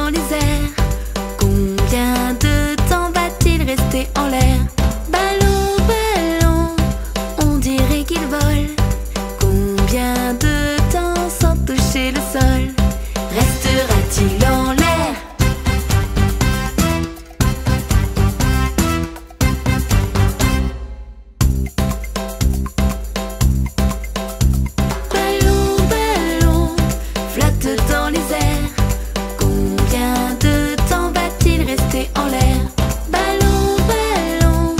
dans les airs. Combien de temps va-t-il rester en l'air? Ballon, ballon, on dirait qu'il vole. Combien de temps sans toucher le sol restera-t-il en l'air? Ballon, ballon, flotte dans les airs. Combien de temps va-t-il rester en l'air? Ballon, ballon,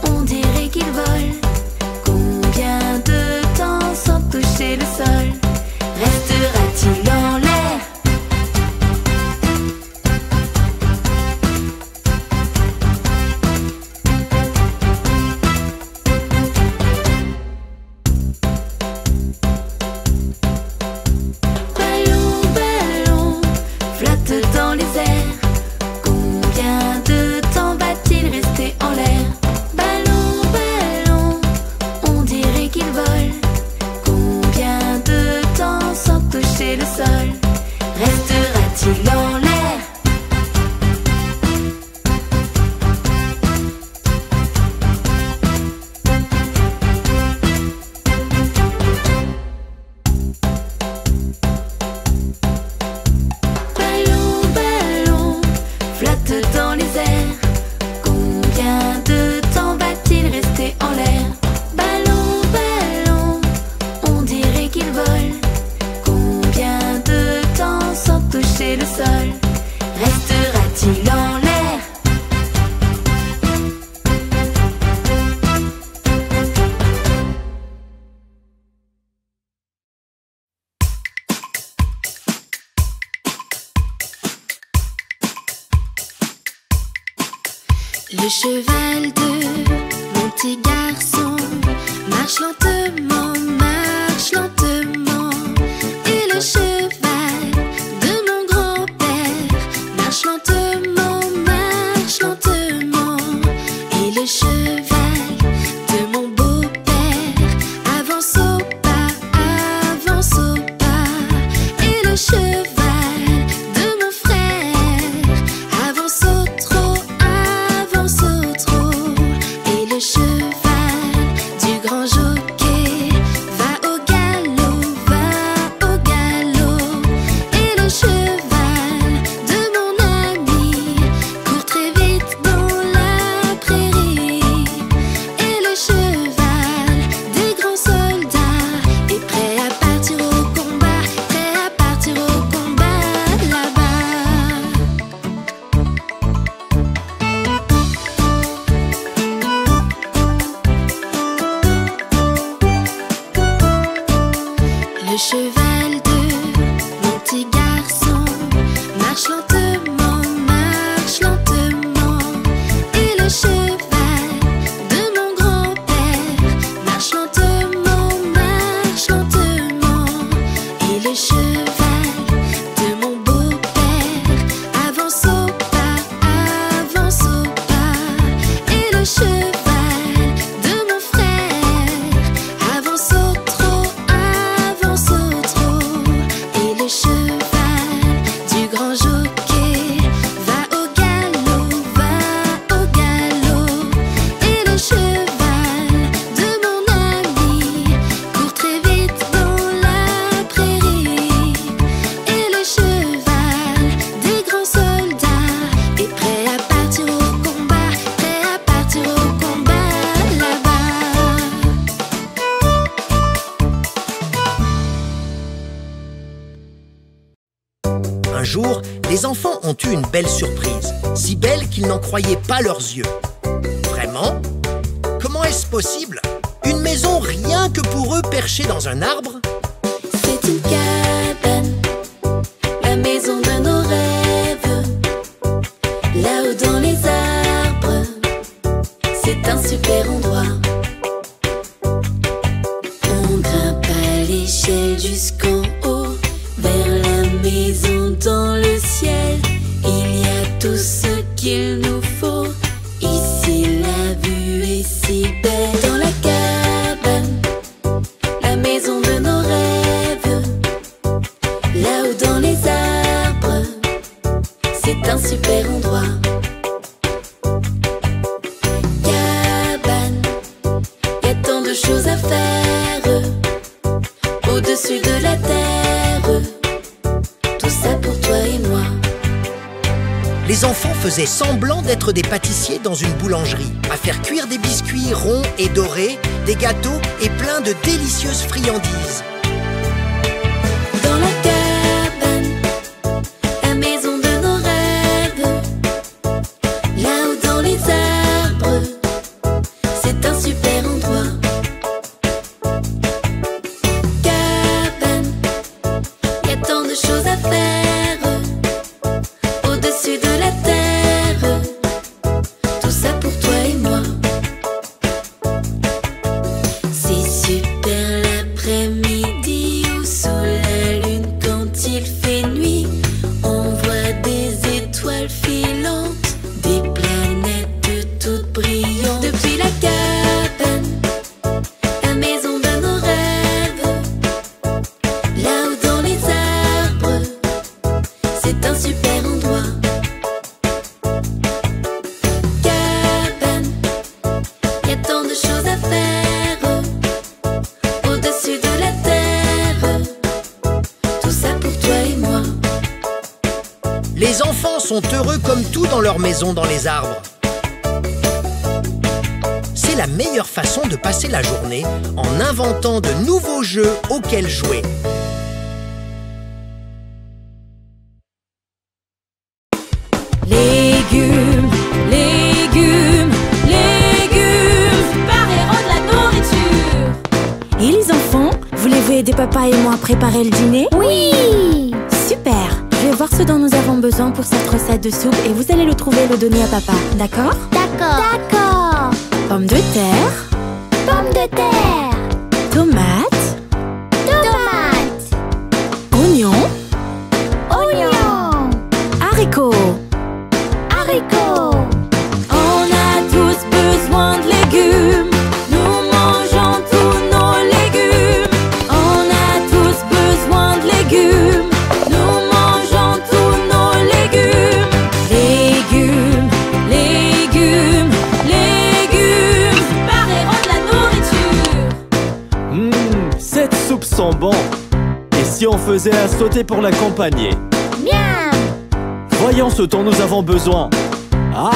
on dirait qu'il vole. Combien de temps sans toucher le sol restera-t-il en l'air? Ballon, ballon, flotte dans les airs. Combien de temps va-t-il rester en l'air? Ballon, ballon, on dirait qu'il vole. Combien de temps sans toucher le sol restera-t-il en l'air? Ballon, ballon, flotte dans les airs. Combien de temps va-t-il rester en l'air? Ballon, ballon, on dirait qu'il vole. Combien de temps sans toucher le sol restera-t-il en l'air? Le cheval de mon petit garçon marche lentement, marche lentement. Et le cheval de mon grand-père marche lentement, marche lentement. Et le cheval de mon beau-père avance au pas, avance au pas. Et le cheval de mon frère avance au trot, avance au trot. Et le cheval du grand jockey va au galop, va au galop. Et le cheval de mon ami court très vite dans la prairie. Et le cheval des grands soldats est prêt à partir au combat, prêt à partir au combat là-bas. Le cheval de mon petit garçon marche lentement, marche lentement. Et le cheval de mon grand-père marche lentement, marche lentement. Et le cheval de mon beau-père avance au pas, avance au pas. Et le cheval de mon frère avance au trot, avance au trot. Et le cheval du grand jockey va au galop, va au galop. Et le cheval de mon ami court très vite dans la prairie. Et le cheval des grands soldats est prêt à partir au combat, prêt à partir au combat là-bas. Un jour, les enfants ont eu une belle surprise, si belle qu'ils n'en croyaient pas leurs yeux. Vraiment? Comment est-ce possible? Une maison rien que pour eux perchée dans un arbre? C'est une cabane, la maison de nos rêves. Là-haut dans les arbres, c'est un super endroit. On grimpe à l'échelle jusqu'en haut, vers la maison dans le ciel. Il y a tout ce qu'il nous faut. Ici la vue est si belle. Dans la cabane, la maison de nos rêves. super endroit. Cabane, y a tant de choses à faire au-dessus de la terre. Tout ça pour toi et moi. Les enfants faisaient semblant d'être des pâtissiers dans une boulangerie, à faire cuire des biscuits ronds et dorés, des gâteaux et plein de délicieuses friandises. Dans la cabane, la maison de nos rêves, là-haut dans les arbres, c'est un super endroit. Cabane, y a tant de choses à faire au-dessus de la terre. Tout ça pour toi et moi. C'est super l'après-midi ou sous la lune quand il fait nuit. On voit des étoiles filantes, des planètes toutes brillantes. Depuis la cabane, la maison de nos rêves, là-haut dans les arbres, c'est un super endroit. Cabane, y a tant de choses à faire au-dessus de la terre. Tout ça pour toi et moi. Les enfants sont heureux comme tout dans leur maison dans les arbres. C'est la meilleure façon de passer la journée en inventant de nouveaux jeux auxquels jouer. Légumes, légumes, légumes, super héros de la nourriture. Et les enfants, voulez-vous aider papa et moi à préparer le dîner? Oui! Super! Je vais voir ce dont nous avons besoin pour cette recette de soupe et vous allez le trouver et le donner à papa, d'accord? D'accord. D'accord. Pommes de terre, Pommes de terre. tomates, Tomates. oignons, Oignons. haricots. Haricots. On a tous besoin de légumes. Nous mangeons tous nos légumes. On a tous besoin de légumes. Nous mangeons tous nos légumes. Légumes, légumes, légumes. Super héros de la nourriture. Cette soupe sent bon. Et si on faisait un sauté pour l'accompagner? Miam. Voyons ce dont nous avons besoin. Ah,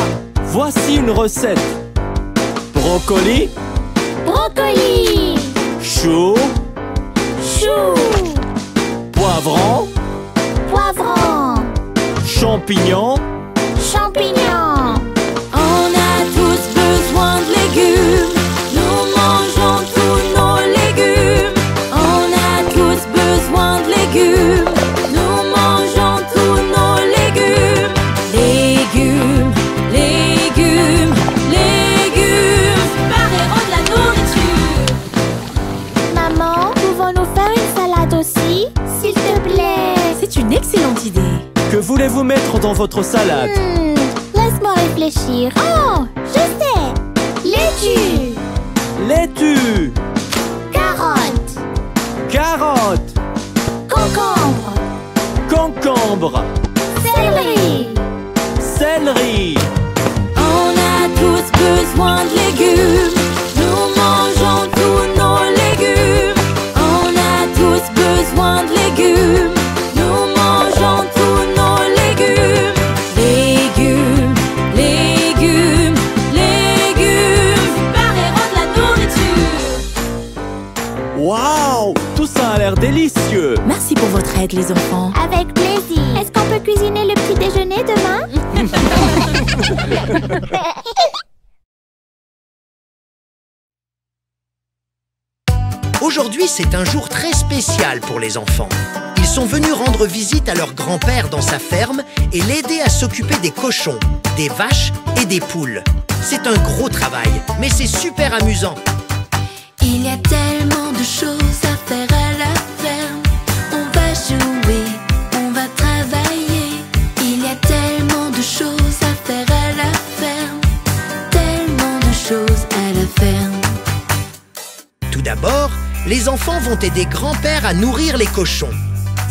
voici une recette. Brocoli, Brocoli. chou, Chou. poivron, Poivron. champignons. Champignons. On a tous besoin de légumes. Nous mangeons tous nos légumes. On a tous besoin de légumes. Nous mangeons tous nos légumes. Légumes, légumes, légumes. Super héros de la nourriture. Maman, pouvons-nous faire une salade aussi? S'il te plaît. C'est une excellente idée. Que voulez-vous mettre dans votre salade? Laisse-moi réfléchir. Oh, je sais. Laitue. Laitue, Carotte. carotte, Concombre. concombre, Céleri. céleri. On a tous besoin de légumes. Nous mangeons tous nos légumes. On a tous besoin de légumes. Nous mangeons tous nos légumes. Légumes, légumes, légumes. Super héros de la nourriture. Waouh, tout ça a l'air délicieux. Merci pour votre aide, les enfants. Avec plaisir. Est-ce qu'on peut cuisiner le petit déjeuner demain? Aujourd'hui, c'est un jour très spécial pour les enfants. Ils sont venus rendre visite à leur grand-père dans sa ferme et l'aider à s'occuper des cochons, des vaches et des poules. C'est un gros travail, mais c'est super amusant. Il y a tellement de choses à faire à la ferme. On va jouer, on va travailler. Il y a tellement de choses à faire à la ferme. Tellement de choses à la ferme. Tout d'abord, les enfants vont aider grand-père à nourrir les cochons.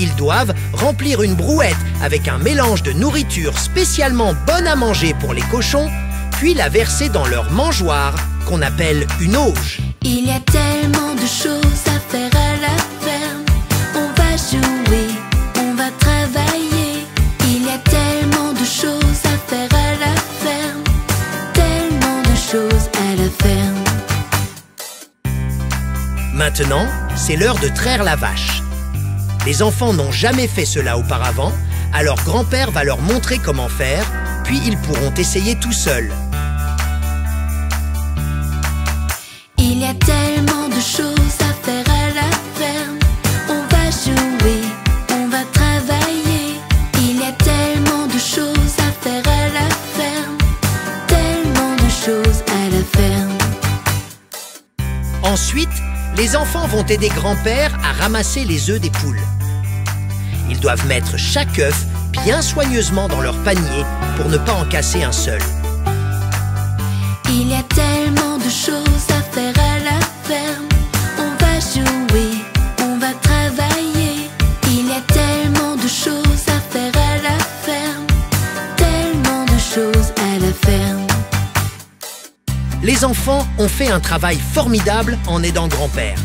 Ils doivent remplir une brouette avec un mélange de nourriture spécialement bonne à manger pour les cochons, puis la verser dans leur mangeoire qu'on appelle une auge. Il y a tellement de choses à faire à la ferme. On va jouer, on va travailler. Il y a tellement de choses à faire à la ferme. Tellement de choses à la ferme. Maintenant, c'est l'heure de traire la vache. Les enfants n'ont jamais fait cela auparavant, alors grand-père va leur montrer comment faire, puis ils pourront essayer tout seuls. Il y a tellement de choses à faire à la ferme. On va jouer, on va travailler. Il y a tellement de choses à faire à la ferme. Tellement de choses à la ferme. Ensuite, les enfants vont aider grand-père à ramasser les œufs des poules. Ils doivent mettre chaque œuf bien soigneusement dans leur panier pour ne pas en casser un seul. Il y a tellement de choses à faire à la ferme. On va jouer, on va travailler. Il y a tellement de choses à faire à la ferme. Tellement de choses à la ferme. Les enfants ont fait un travail formidable en aidant grand-père.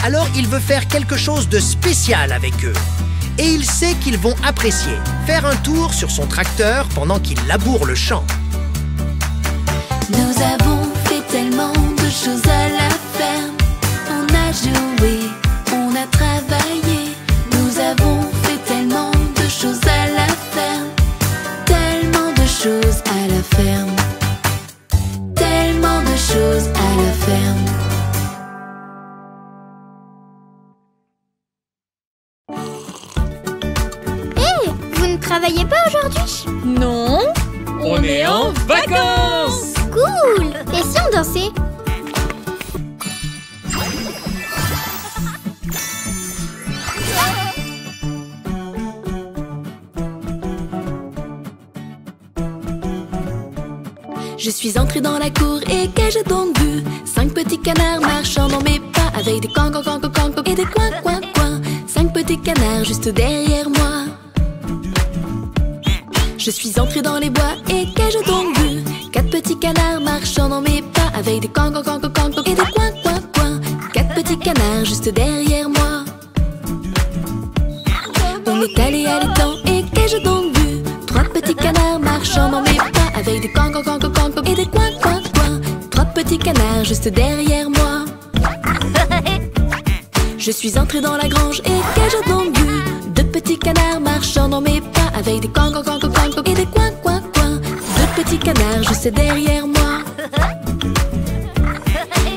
Alors il veut faire quelque chose de spécial avec eux. Et il sait qu'ils vont apprécier. Faire un tour sur son tracteur pendant qu'il laboure le champ. Nous avons fait tellement de choses à la ferme. On a joué, on a travaillé. Nous avons fait tellement de choses à la ferme. Tellement de choses à la ferme. Tellement de choses à la ferme. Hé, vous ne travaillez pas aujourd'hui? Non, on est en vacances. Cool! Et si on dansait? Je suis entrée dans la cour et qu'ai-je donc vu? 5 petits canards marchant dans mes pas avec des can et des coin. 5 petits canards juste derrière moi. Je suis entrée dans les bois et qu'ai-je donc vu? 4 petits canards marchant dans mes pas avec des can et des coin. 4 petits canards juste derrière moi. On est allé à l'étang et qu'ai-je donc vu? 3 petits canards marchant dans mes pas avec des can et des coin. 3 petits canards juste derrière moi. Je suis entrée dans la grange et qu'ai-je donc vu? 2 petits canards marchant dans mes pas avec des can et des coin. 2 petits canards juste derrière moi.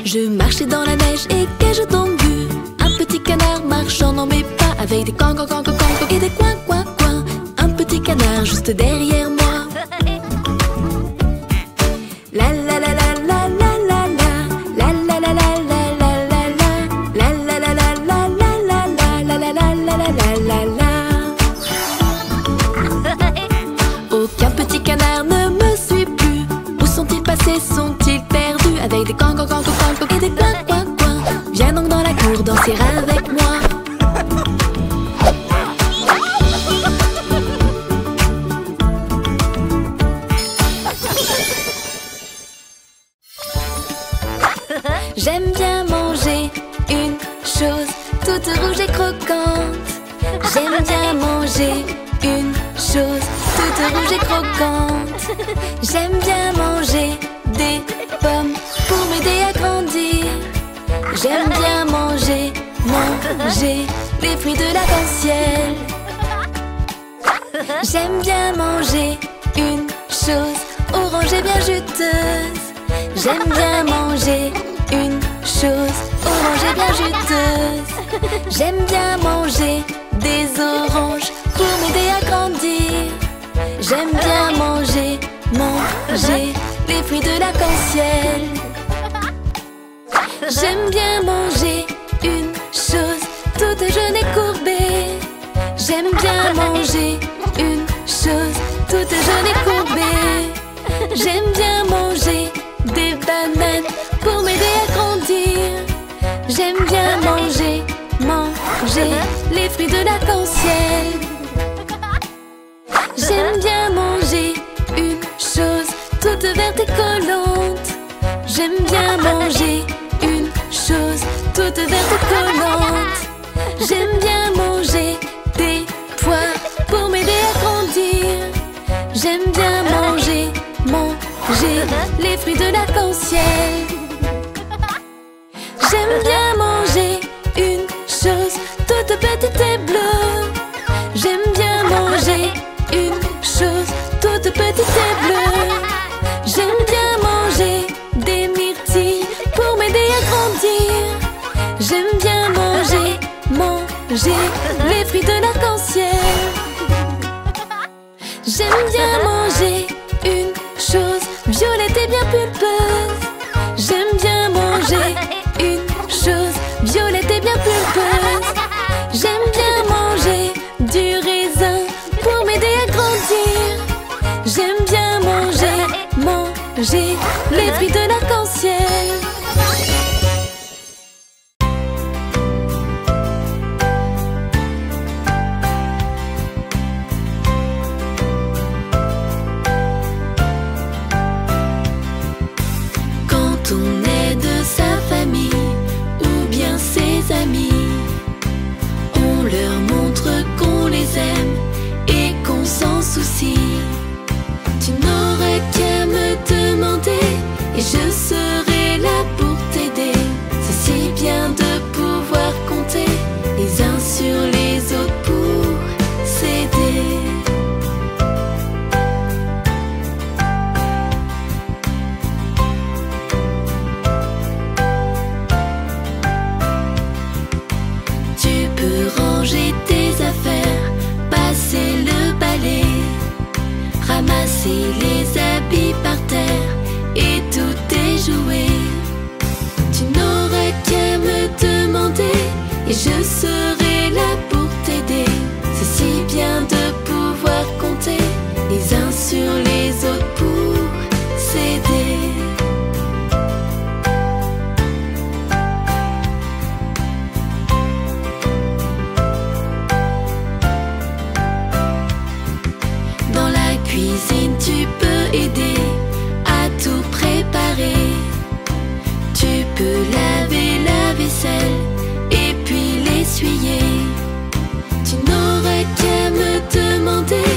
Je marchais dans la neige et qu'ai-je donc vu? Un petit canard marchant dans mes pas avec des can et des coin. Un petit canard juste derrière moi. La la la la la la la la la la la la la. Aucun petit canard ne me suit plus. Où sont-ils passés? Sont-ils perdus? Avec des can et des coin. Viens donc dans la cour danser avec moi. J'aime bien manger une chose toute rouge et croquante. J'aime bien manger une chose toute rouge et croquante. J'aime bien manger des pommes pour m'aider à grandir. J'aime bien manger les fruits de l'arc-en-ciel. J'aime bien manger une chose orange et bien juteuse. J'aime bien manger une chose orange et bien juteuse. J'aime bien manger des oranges pour m'aider à grandir. J'aime bien manger les fruits de l'arc-en-ciel. J'aime bien manger une chose toute jaune et courbée. J'aime bien manger une chose toute jaune et courbée. J'aime bien manger des bananes pour m'aider à grandir. J'aime bien manger manger les fruits de l'arc-en-ciel. J'aime bien manger une chose toute verte et collante. J'aime bien manger une chose toute verte et collante. J'aime bien manger des poires pour m'aider à grandir. J'aime bien manger les fruits de l'arc-en-ciel. J'aime bien manger une chose toute petite et bleue. J'aime bien manger une chose toute petite et bleue. J'aime bien manger des myrtilles pour m'aider à grandir. J'aime bien manger les fruits de l'arc-en-ciel. J'aime bien manger une chose violette et bien pulpeuse. J'aime bien manger une chose violette et bien pulpeuse. J'aime bien manger du raisin pour m'aider à grandir. J'aime bien manger les fruits de l'arc-en-ciel. Quand on est de sa famille ou bien ses amis, on leur montre qu'on les aime et qu'on s'en soucie. Tu n'auras qu'à me demander et je serai là pour t'aider. C'est si bien de pouvoir compter les uns sur les autres pour s'aider. Tu peux ranger tes affaires, passer le balai, ramasser les habits par terre et tous tes jouets. Tu n'auras qu'à me demander et je serai là pour t'aider. C'est si bien de pouvoir compter les uns sur les autres pour s'aider. Dans la cuisine, tu peux aider à tout préparer. Tu peux laver la vaisselle et puis l'essuyer. Tu n'auras qu'à me demander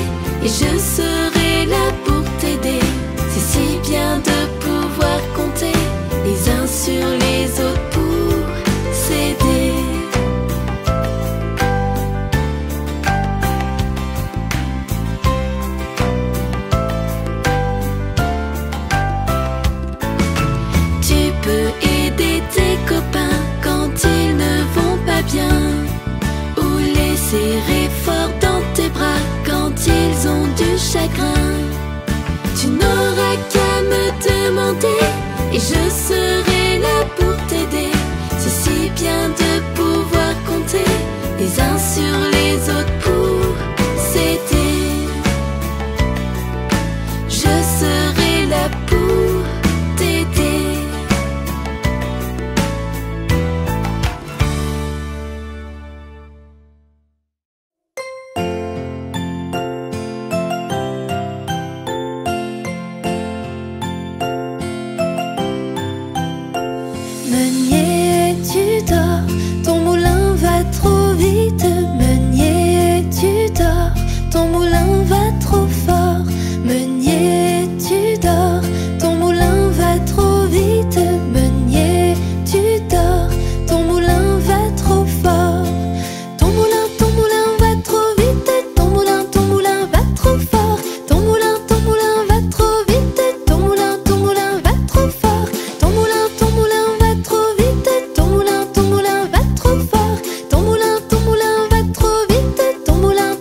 et je serai là pour t'aider. C'est si bien de pouvoir compter les uns sur les autres pour s'aider. Tu peux aider tes copains quand ils ne vont pas bien, ou les serrer fort dans tes bras quand ils ont du chagrin. Tu n'auras qu'à me demander et je serai là pour t'aider. C'est si bien de pouvoir compter les uns sur les autres pour s'aider. Je serai là pour t'aider. Meunier, tu dors, ton moulin va trop vite. Meunier, tu dors, ton moulin va trop fort. Meunier, tu dors, ton moulin va trop vite. Meunier, tu dors, ton moulin va trop fort. Ton moulin va trop vite. Ton moulin va trop fort. Ton moulin va trop vite. Ton moulin va trop fort. Ton moulin va trop vite. Ton moulin va trop fort. Ton moulin va trop vite. Ton moulin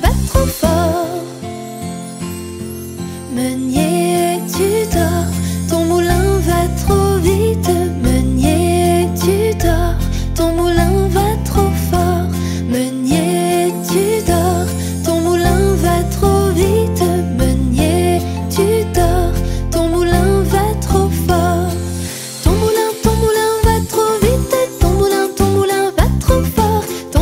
va trop fort. Meunier, tu dors, ton moulin va trop vite. Meunier, tu dors, ton moulin va trop fort. Meunier, tu dors, ton moulin va trop vite. Meunier, tu dors, ton moulin va trop fort. Ton moulin va trop vite. Ton moulin va trop fort. Ton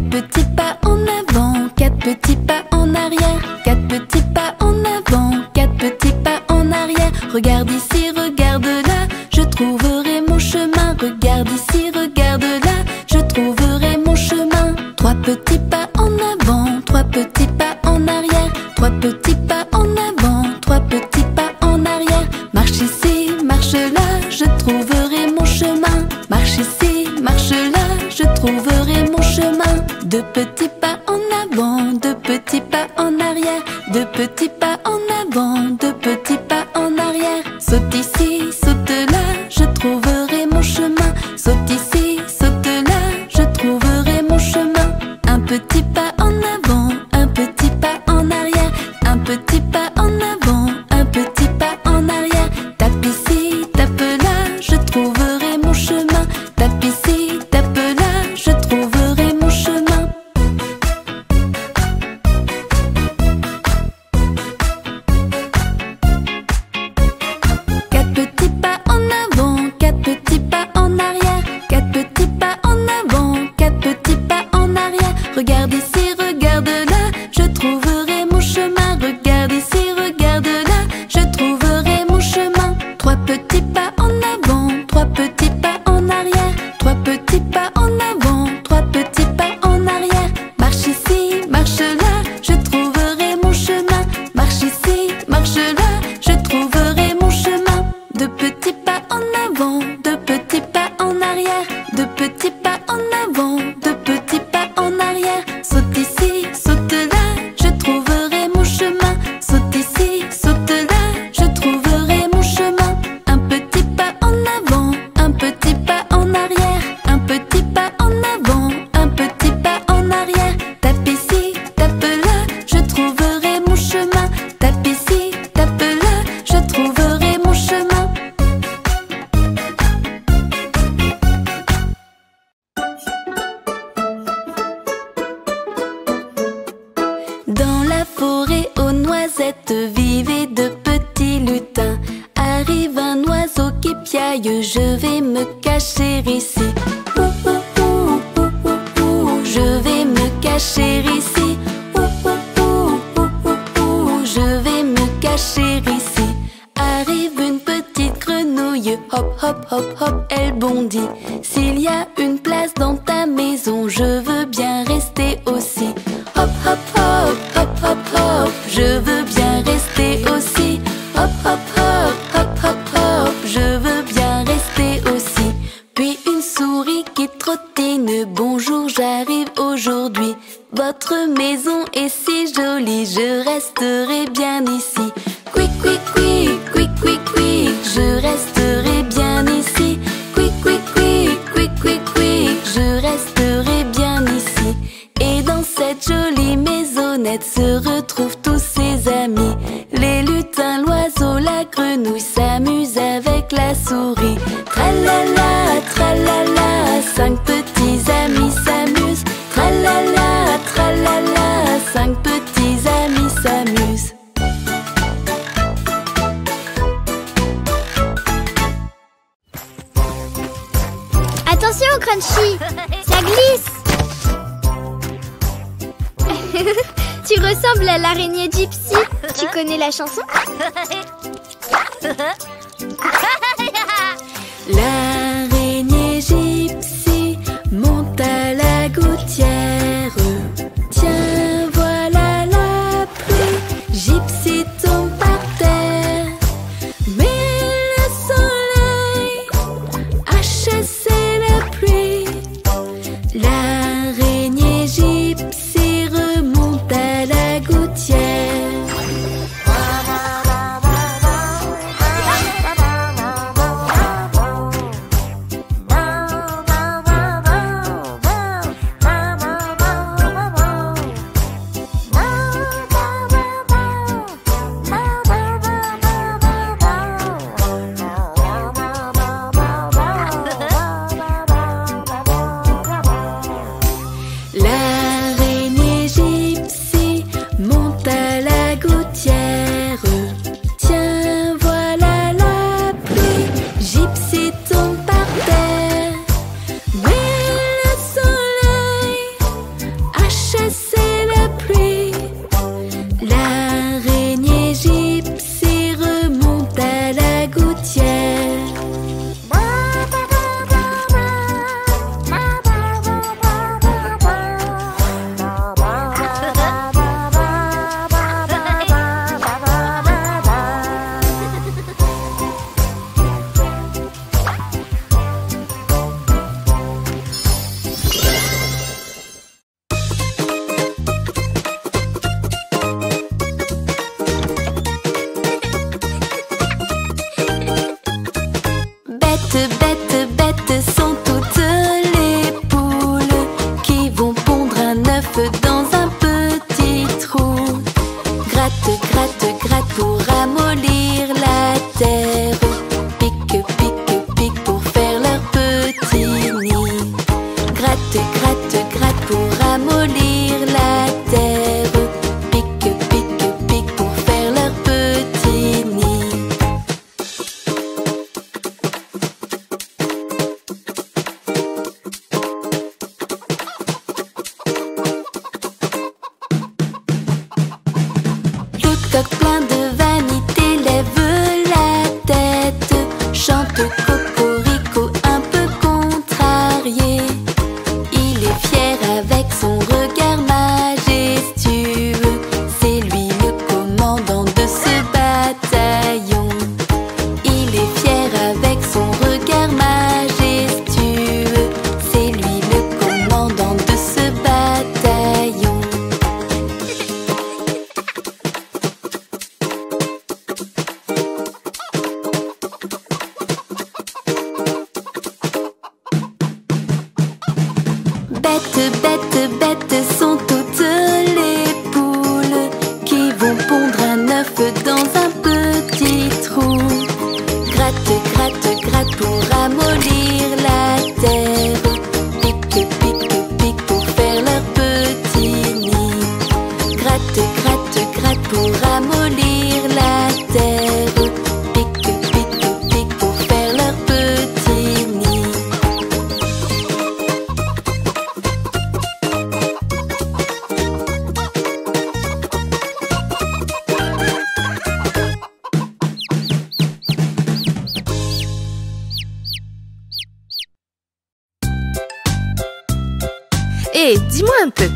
4 petits pas en avant, 4 petits pas en arrière, 4 petits pas en avant, 4 petits pas en arrière. Regarde ici, regarde là, je trouverai mon chemin. Regarde ici, regarde là, je trouverai mon chemin. 3 petits pas en avant, 3 petits pas en arrière, 3 petits pas en avant, 3 petits pas en arrière. Marche ici, marche là, je trouverai mon chemin. Marche ici, marche là, je trouverai mon chemin. 2 petits pas en avant, 2 petits pas en arrière, 2 petits pas en avant, 2 petits pas en arrière. Saute ici, saute là, je trouverai mon chemin. Saute ici, saute là, je trouverai mon chemin. Un petit pas en avant, un petit pas en arrière, un petit pas en avant, un petit pas en arrière. Tape ici, tape là, je trouverai mon chemin. Tape ici, tape là, je trouverai mon chemin. 4 petits pas en avant, 4 petits pas en arrière, 4 petits pas en avant, 4 petits pas en arrière. Regarde ici, regarde là, je trouverai mon chemin. Regarde ici, regarde là, je trouverai mon chemin. 3 petits pas en avant, 3 petits pas en arrière, 3 petits pas en avant, 3 petits pas en arrière. Marche ici, marche là, je trouverai mon chemin. Marche ici, marche là, je trouverai mon chemin. 2 petits pas en avant, 2 petits pas en arrière, 2 petits pas en avant, 2 petits pas en arrière. Saute ici, saute là, je trouverai mon chemin. Saute ici, saute là, je trouverai mon chemin. Un petit pas en avant, un petit pas en arrière, un petit pas en avant, un petit pas en arrière. Tape ici, tape là, je trouverai mon chemin. Tape ici, tape là, je trouverai mon chemin. Dans la forêt aux noisettes vivaient 2 petits lutins. Arrive un oiseau qui piaille, je vais me cacher ici. Ouh, ouh, ouh, ouh, ouh, ouh, je vais me cacher ici. Ouh, ouh, ouh, ouh, ouh, ouh, je vais me cacher ici. Arrive une petite grenouille, hop, hop, hop, hop, elle bondit. S'il y a une place dans ta maison, je veux bien rester aussi. Hop, hop, hop, hop, hop, hop, je veux bien rester aussi. Hop, hop, hop, hop, hop, hop, je veux bien rester aussi. Puis une souris qui trottine, bonjour, j'arrive aujourd'hui. Votre maison est si jolie, je resterai bien ici. Quick, quick, quick, quick, quick, quick, je resterai bien ici. Quick, quick, quick, quick, quick, quick, je resterai bien ici. Et dans cette jolie maisonnette se retrouvent tous ses amis. Les lutins, l'oiseau, la grenouille s'amusent avec la souris. Tralala, tralala, 5 petits amis s'amusent. Tralala, tralala, 5 petits amis s'amusent. Attention, Crunchy, ça glisse. Tu ressembles à l'araignée Gypsy. Tu connais la chanson? L'araignée Gypsy monte à la gouttière. Tiens, voilà la pluie. Gypsy tombe par terre. Mais le soleil a chassé la pluie. L'araignée Gypsy remonte à la gouttière. Bêtes, bêtes sont toutes les poules qui vont pondre un œuf dans un petit trou. Gratte, gratte, gratte pour ramollir la terre. Pique, pique, pique pour faire leur petit nid. Gratte, gratte, gratte pour ramollir la terre. Pique, pique, pique pour faire leur petit nid. Le coq plein de vanité lève la tête, chante cocorico un peu contrarié. Il est fier avec son regard majestueux. C'est lui le commandant de ce bataillon. Il est fier avec son regard majestueux. C'est lui le commandant de ce bataillon. Bêtes, bêtes, bêtes sont toutes les poules qui vont pondre un œuf dans un petit trou. Gratte, gratte, gratte pour ramollir la terre. Pique, pique, pique pour faire leur petit nid. Gratte, gratte, gratte pour ramollir la terre. Pique, pique, pique pour faire leur petit nid. Et dis-moi un peu,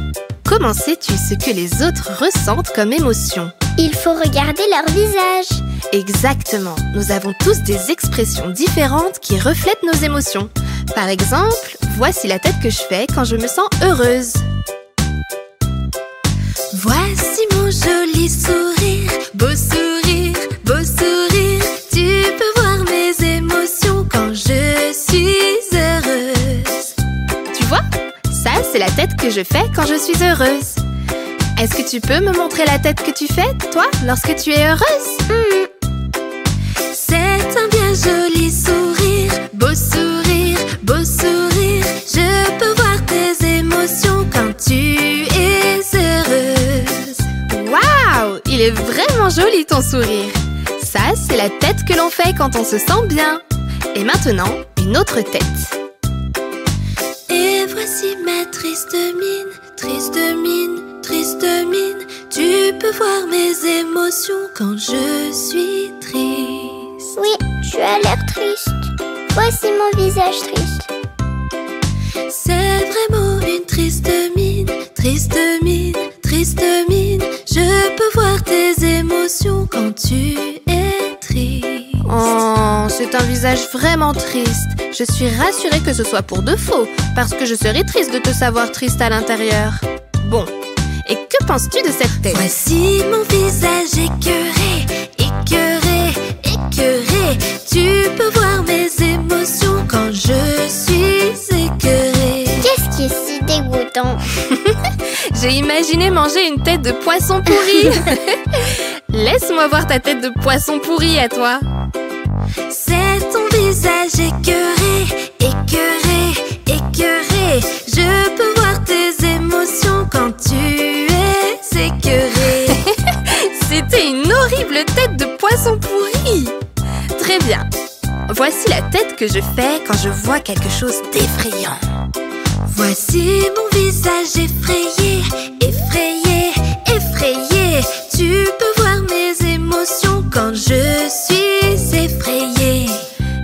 comment sais-tu ce que les autres ressentent comme émotion? Il faut regarder leur visage. Exactement, nous avons tous des expressions différentes qui reflètent nos émotions. Par exemple, voici la tête que je fais quand je me sens heureuse. Voici mon joli sourire, beau sourire, beau sourire. Tu peux voir mes émotions quand je suis heureuse. Tu vois? Ça, c'est la tête que je fais quand je suis heureuse. Est-ce que tu peux me montrer la tête que tu fais, toi, lorsque tu es heureuse? C'est un bien joli sourire, beau sourire, beau sourire. Je peux voir tes émotions quand tu es heureuse. Waouh! Il est vraiment joli ton sourire. Ça, c'est la tête que l'on fait quand on se sent bien. Et maintenant, une autre tête. Et voici ma triste mine, triste mine, triste mine. Tu peux voir mes émotions quand je suis triste. Oui, tu as l'air triste. Voici mon visage triste. C'est vraiment une triste mine, triste mine, triste mine. Je peux voir tes émotions quand tu es triste. Oh, c'est un visage vraiment triste. Je suis rassurée que ce soit pour de faux, parce que je serais triste de te savoir triste à l'intérieur. Bon, et que penses-tu de cette tête? Voici mon visage écœuré, écœuré, écœuré. Tu peux voir mes émotions quand je suis écœurée. Qu'est-ce qui est si dégoûtant? J'ai imaginé manger une tête de poisson pourri. Laisse-moi voir ta tête de poisson pourri à toi. C'est ton visage écœuré, écœuré, écœuré. Je peux voir tes émotions quand tu es écœuré. C'était une horrible tête de poisson pourri. Très bien. Voici la tête que je fais quand je vois quelque chose d'effrayant. Voici mon visage effrayé, effrayé, effrayé. Tu peux voir mes émotions quand je suis effrayée.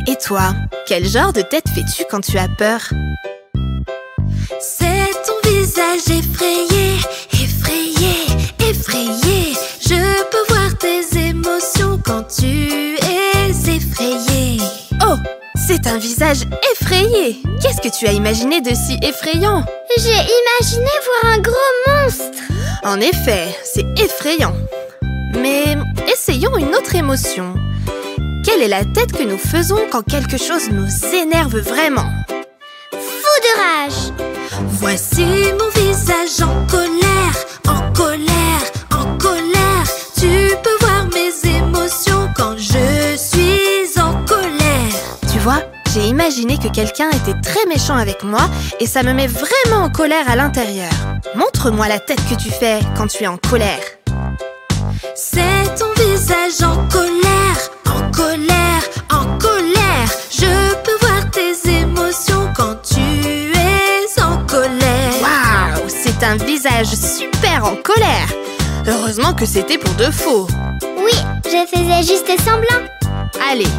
Et toi, quel genre de tête fais-tu quand tu as peur? C'est ton visage effrayé, effrayé, effrayé. Je peux voir tes émotions quand tu es effrayée. Oh, c'est un visage effrayé. Qu'est-ce que tu as imaginé de si effrayant? J'ai imaginé voir un gros monstre. En effet, c'est effrayant. Mais essayons une autre émotion. quelle est la tête que nous faisons quand quelque chose nous énerve vraiment? Fou de rage. Voici mon visage en colère, en colère, en colère. Tu peux voir mes émotions quand je suis en colère. Tu vois, j'ai imaginé que quelqu'un était très méchant avec moi et ça me met vraiment en colère à l'intérieur. Montre-moi la tête que tu fais quand tu es en colère. C'est ton visage en colère, en colère, en colère. Je peux voir tes émotions quand tu es en colère. Waouh, c'est un visage super en colère. Heureusement que c'était pour de faux. Oui, je faisais juste semblant. Allez,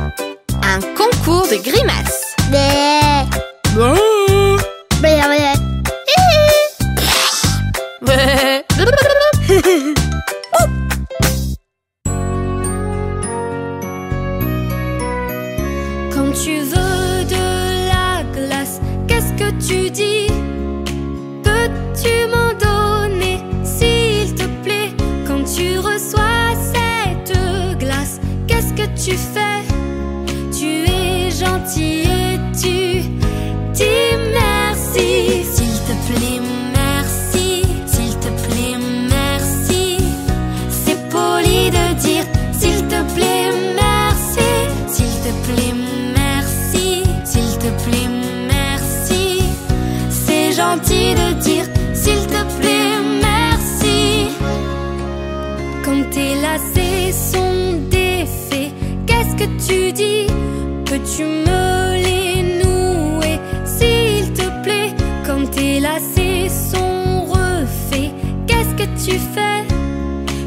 un concours de grimaces. Blé. Blé, blé. Ouais. Quand tu veux de la glace, qu'est-ce que tu dis? Peux-tu m'en donner, s'il te plaît? Quand tu reçois cette glace, qu'est-ce que tu fais? Tu es gentil et tu dis merci. S'il te plaît, merci. S'il te plaît, merci. C'est poli de dire s'il te plaît, merci. S'il te plaît, merci. S'il te plaît, merci. C'est gentil de dire s'il te plaît, merci. Quand tes lacets sont défaits, qu'est-ce que tu dis? Peux-tu me les nouer, s'il te plaît? Quand tes lacets sont refaits, qu'est-ce que tu fais?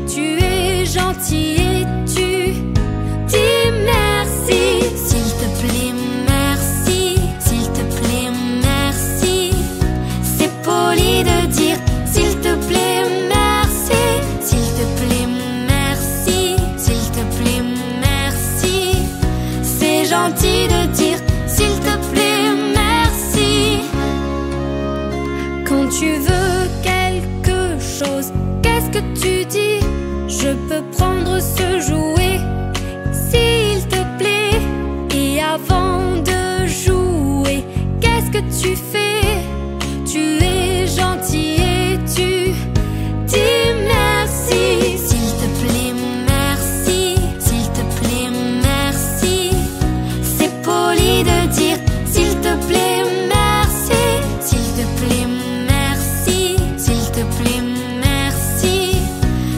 Tu es gentil et tu dis merci. S'il te plaît, merci. S'il te plaît, merci. C'est poli de dire s'il te plaît, merci. S'il te plaît, merci. S'il te plaît, merci. C'est gentil de dire s'il te plaît, merci. Quand tu veux quelque chose, qu'est-ce que tu dis? Je peux prendre ce jouet, s'il te plaît. Et avant de jouer, qu'est-ce que tu fais? Tu es gentil et tu dis merci. S'il te plaît, merci. S'il te plaît, merci. C'est poli de dire s'il te plaît, merci. S'il te plaît, merci. S'il te plaît, merci.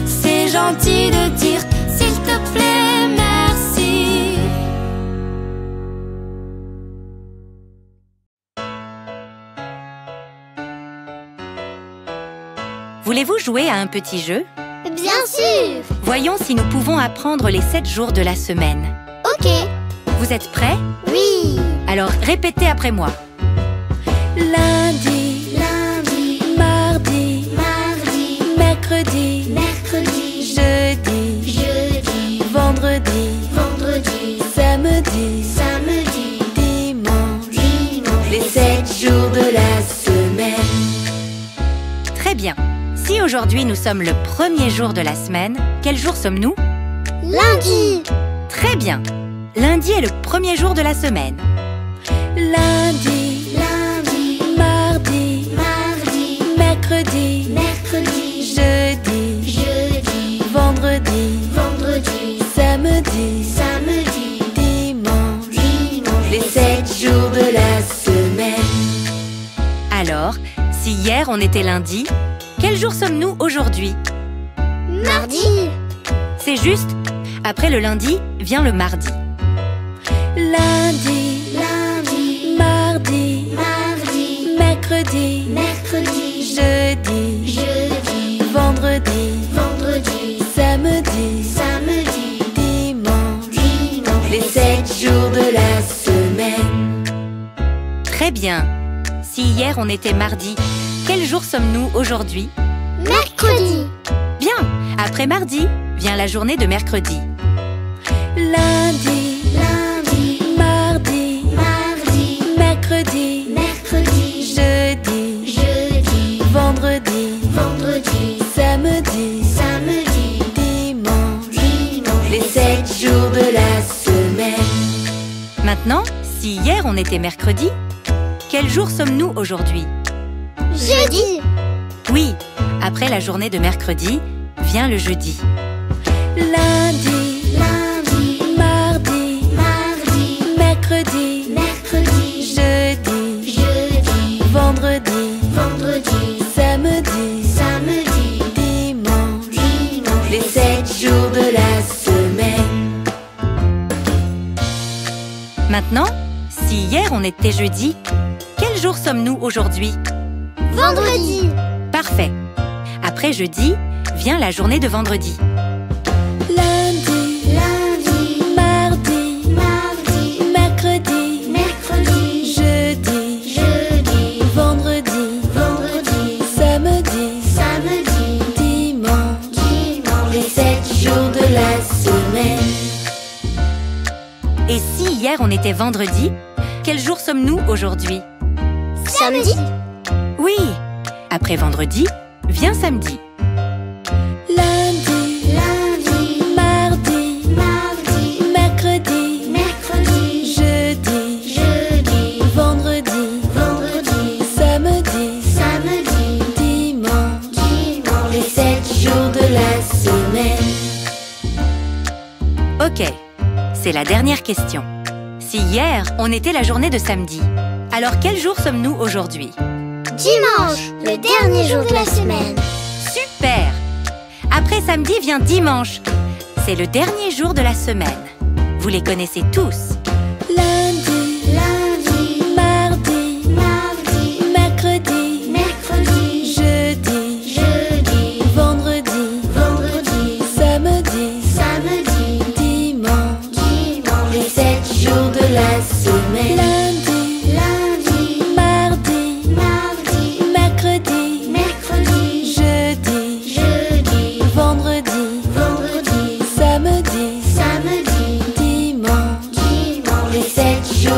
C'est gentil de dire s'il te plaît, merci. Voulez-vous jouer à un petit jeu? Bien sûr. Voyons si nous pouvons apprendre les 7 jours de la semaine. Ok. Vous êtes prêts? Oui. Alors répétez après moi. Lundi, Lundi, mardi, mardi, mercredi, mercredi, jeudi, jeudi, vendredi, vendredi, samedi, samedi, dimanche. dimanche. Les 7 jours de la semaine. Très bien. Si aujourd'hui nous sommes le premier jour de la semaine, quel jour sommes-nous? Lundi. Très bien. Lundi est le premier jour de la semaine. Lundi, Lundi, mardi, mardi, mercredi, mercredi, jeudi, jeudi, vendredi, vendredi, samedi, samedi, dimanche. dimanche. Les 7 jours de la semaine. Alors, si hier on était lundi, quel jour sommes-nous aujourd'hui? Mardi. C'est juste. Après le lundi, vient le mardi. Lundi, Lundi, mardi, mardi, mercredi, mercredi, jeudi, jeudi, vendredi, vendredi, samedi, samedi, dimanche. dimanche. Les 7 jours de la semaine. Très bien. Si hier on était mardi, quel jour sommes-nous aujourd'hui? Mercredi. Bien. Après mardi, vient la journée de mercredi. Lundi, Lundi, mardi, mardi, mercredi, mercredi, jeudi, jeudi, vendredi, vendredi, samedi, samedi, dimanche. dimanche. Les 7 jours de la semaine. Maintenant, si hier on était mercredi, quel jour sommes-nous aujourd'hui? Jeudi. Oui, après la journée de mercredi, vient le jeudi. Lundi, Lundi. mardi, Mardi. mercredi, Mercredi. jeudi, Jeudi. vendredi, Vendredi. samedi, Samedi. dimanche, Dimanche. les 7 jours de la semaine. Maintenant, si hier on était jeudi, quel jour sommes-nous aujourd'hui? Vendredi. Parfait. Après jeudi, vient la journée de vendredi. Lundi, Lundi. mardi, Mardi. mercredi, Mercredi. jeudi, Jeudi. vendredi, Vendredi. samedi, Samedi. dimanche, Dimanche. les 7 jours de la semaine. Et si hier on était vendredi, quel jour sommes-nous aujourd'hui? Samedi. Oui, après vendredi, vient samedi. Lundi, Lundi. mardi, Mardi. mercredi, Mercredi. jeudi, Jeudi. vendredi, Vendredi. samedi, Samedi. dimanche, Dimanche. les 7 jours de la semaine. Ok, c'est la dernière question. Si hier, on était la journée de samedi, alors quel jour sommes-nous aujourd'hui? Dimanche, le dernier jour de la semaine. Super! Après samedi vient dimanche. C'est le dernier jour de la semaine. Vous les connaissez tous. Lundi, Lundi. mardi, Mardi. mercredi, Mercredi. jeudi, Jeudi. vendredi, Vendredi. samedi, Samedi. dimanche, Dimanche. les 7 jours de la semaine. Lundi, Lundi. mardi, Mardi. mercredi, Mercredi. jeudi, Jeudi. vendredi, Vendredi. samedi, Samedi. dimanche, Dimanche. les 7 jours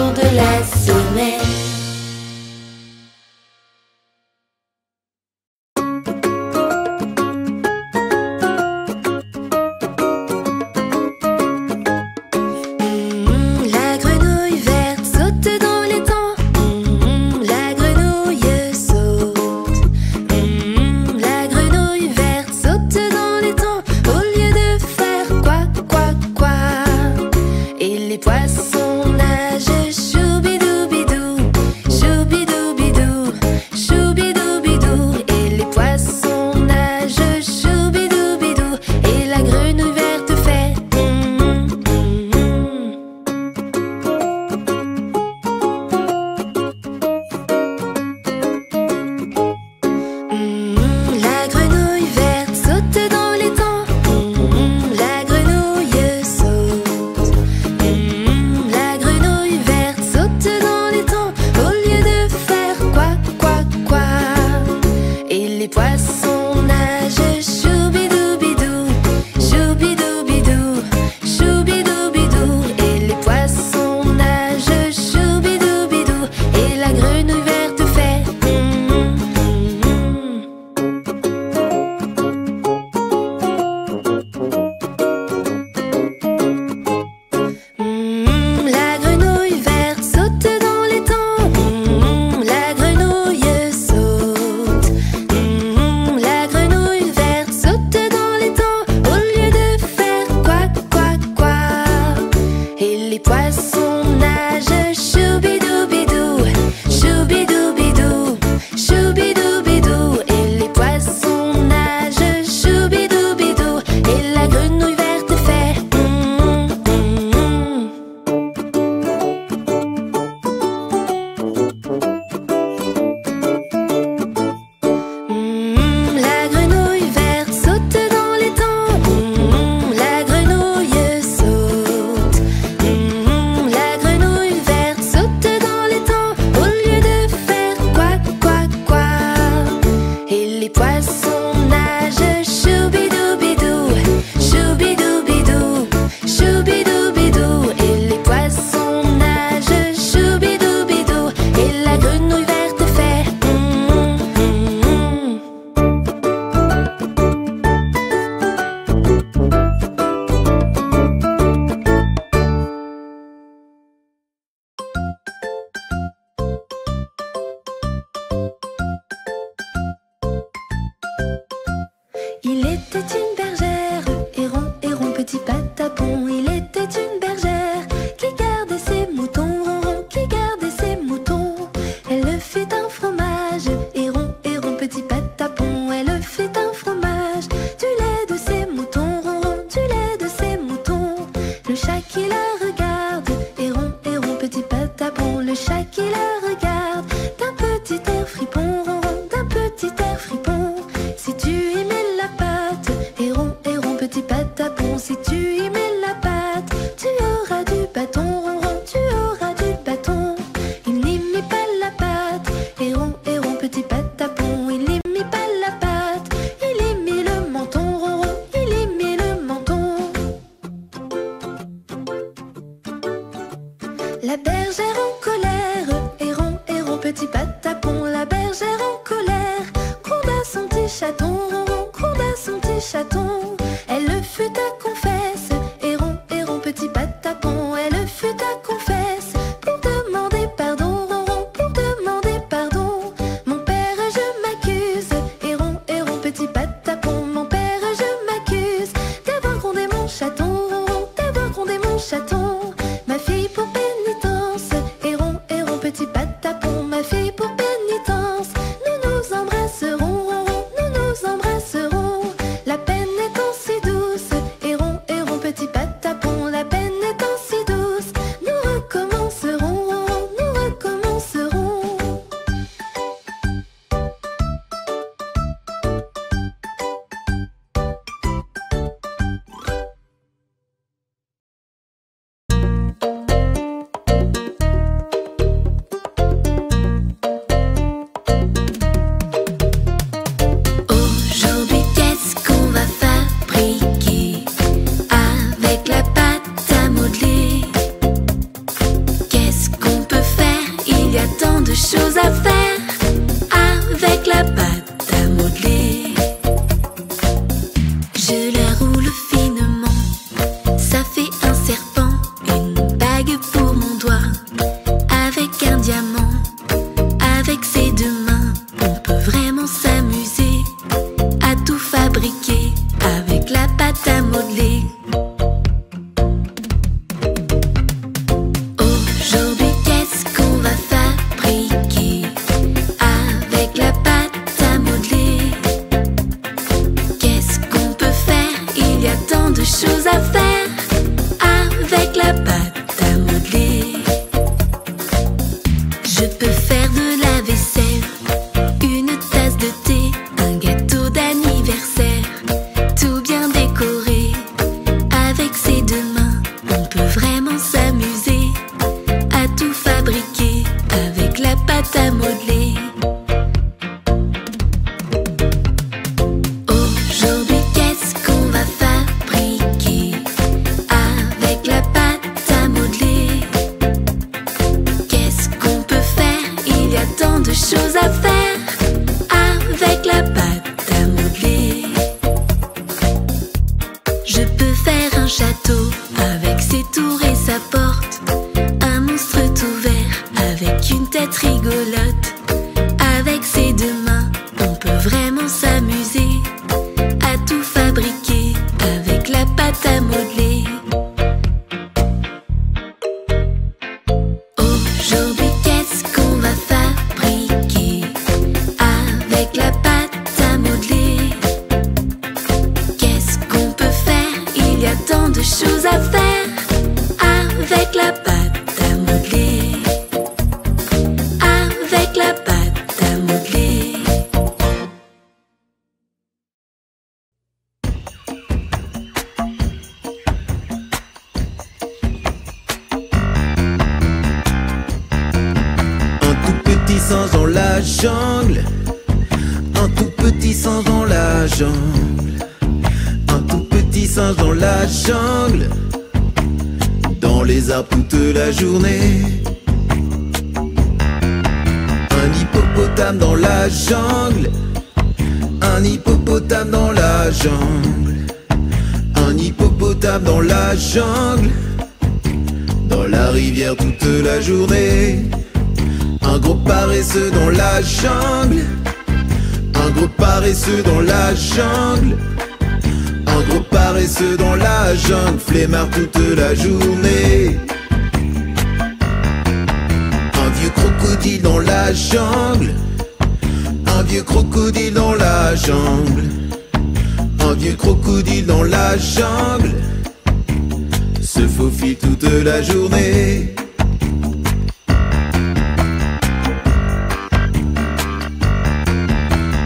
Elle fit un fromage, héron, héron, petit patapon. Elle fit un fromage, du lait de ses moutons, ronron, du lait de ses moutons. Le chat qui la regarde, héron, héron, petit patapon. Le chat qui la regarde, d'un petit air fripon, ronron, d'un petit air fripon. Si tu y mets la pâte, héron, héron, petit patapon. Si tu y mets la pâte, tu auras du bâton, ronron, tu auras du bâton. Il n'y mit pas la pâte, héron, héron, petit patapon. Il n'y mit pas la pâte, il y mit le menton, ronron, il y mit le menton. La bergère en colère, héron, héron, petit patapon. La bergère en colère, gronda son petit chaton, ronron, gronda son petit chaton. Elle fut à confesse, héron, héron, petit patapon. Elle fut à confesse, pour demander pardon, ronron, pour demander pardon. Mon père, je m'accuse, héron, héron, petit patapon. Mon père, je m'accuse d'avoir grondé mon chaton, ronron, d'avoir grondé mon chaton. Ma fille pour pénitence, héron, héron, petit patapon. Ma fille pour pénitence, nous nous embrasserons, ronron, nous nous embrasserons. La peine étant si douce, héron, héron, petit patapon. La peine étant si douce, nous recommencerons, ronron, nous recommencerons. Aujourd'hui, qu'est-ce qu'on va fabriquer avec la pâte à modeler? Qu'est-ce qu'on peut faire? Il y a tant de choses à faire avec la pâte à modeler. Je la roule finement, ça fait un serpent, une bague pour mon doigt, avec un diamant. Avec ses deux mains, on peut vraiment s'amuser à tout fabriquer avec la pâte à modeler. Aujourd'hui, qu'est-ce qu'on va fabriquer avec la pâte à modeler? Qu'est-ce qu'on peut faire? Il y a tant de choses à faire avec la pâte à modeler. Je peux faire de la vaisselle, une tasse de thé, un gâteau d'anniversaire, tout bien décoré. Avec ses deux mains, on peut vraiment s'amuser à tout fabriquer avec la pâte à modeler. Aujourd'hui, qu'est-ce qu'on va fabriquer avec la pâte à modeler? Qu'est-ce qu'on peut faire? Il y a tant de choses à faire avec la pâte à modeler. Je peux faire un château avec ses tours et sa porte, un monstre tout vert avec une tête rigolote. Avec ses deux mains, on peut vraiment s'amuser à tout fabriquer avec la pâte à modeler. Aujourd'hui, qu'est-ce qu'on va fabriquer avec la pâte à modeler? Qu'est-ce qu'on peut faire? Il y a tant de choses à faire avec la pâte à modeler. Avec la pâte à modeler. Un tout petit singe dans la jungle, un tout petit singe dans la jungle, un tout petit singe dans la jungle, dans les arbres toute la journée. Un hippopotame dans la jungle, un hippopotame dans la jungle, un hippopotame dans la jungle, dans la rivière toute la journée. Un gros paresseux dans la jungle, un gros paresseux dans la jungle, un gros paresseux dans la jungle, flemmard toute la journée. Un vieux crocodile crocodile dans la jungle. Un vieux crocodile dans la jungle. Un vieux crocodile dans la jungle se faufile toute la journée.